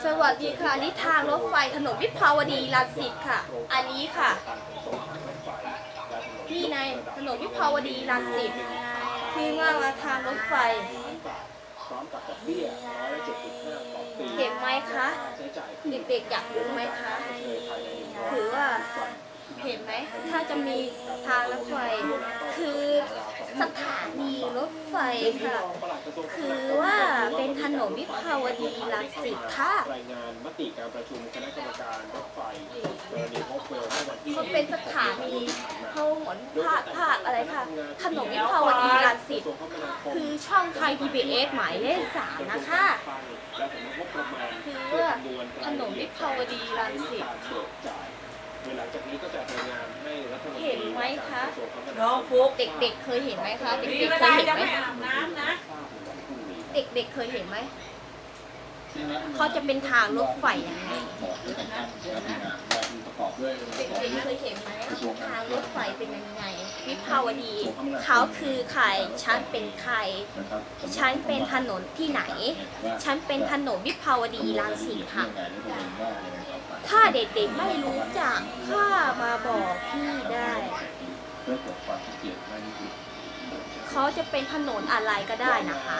สวัสดีค่ะนี่ทางรถไฟถนนวิภาวดีรังสิตค่ะอันนี้ค่ะนี่ในถนนวิภาวดีรังสิตคือว่าทางรถไฟเห็นไหมคะเด็กๆอยากรู้ไหมคะคือว่าเห็นไหมถ้าจะมีทางรถไฟคือสถานีรถไฟค่ะคือว่าเป็นถนนวิภาวดีรังสิตค่ะรายงานมติการประชุมคณะกรรมการรถไฟกรณีพบเวลเมื่อวันที่เขาเป็นสถานีเขาเหมือนภาคอะไรค่ะถนนวิภาวดีรังสิตคือช่องไทย PBS หมายเลข3นะคะคือว่าถนนวิภาวดีรังสิตหลังจากนี้ก็จะรายงานให้รัฐมนตรีเห็นไหมคะน้องฟุกเด็กๆเคยเห็นไหมคะเด็กๆเคยเห็นไหมเด็กๆเคยเห็นไหมเขาจะเป็นทางรถไฟยังไงเด็กๆเคยเห็นไหมทางรถไฟเป็นยังไงวิภาวดีเขาคือใครฉันเป็นใครฉันเป็นถนนที่ไหนฉันเป็นถนนวิภาวดีรังสิตค่ะถ้าเด็กๆไม่รู้จักข้ามาบอกพี่ได้เขาจะเป็นถนนอะไรก็ได้นะคะ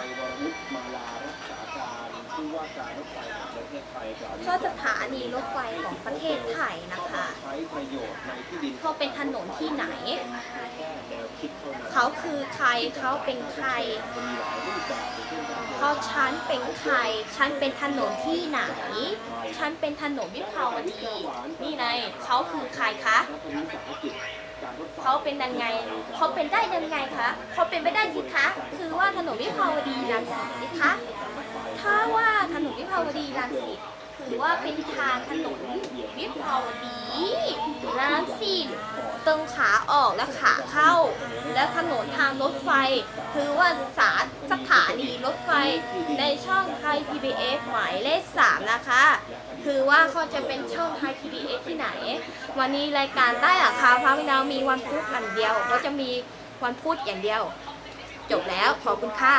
ก็สถานีรถไฟของประเทศไทยนะคะเขาเป็นถนนที่ไหนเขาคือใครเขาเป็นใครเขาฉันเป็นใครฉันเป็นถนนที่ไหนฉันเป็นถนนวิภาวดีนี่ไงเขาคือใครคะเขาเป็นยังไงเขาเป็นได้ยังไงคะเขาเป็นไม่ได้สิคะคือว่าถนนวิภาวดีรังสิตนะคะถ้าว่าถนนวิภาวดีรังสิตถือว่าเป็นทางถนนวิภาวดีรังสิตตรงขาออกและขาเข้าและถนนทางรถไฟคือว่าสถานีรถไฟในช่องไทย PBS หมายเลข3นะคะคือว่าเขาจะเป็นช่องไทย PBS ที่ไหนวันนี้รายการใต้หลังคาฟ้าวินาวมีวันพุธอันเดียวก็จะมีวันพุธอย่างเดียวจบแล้วขอบคุณค่ะ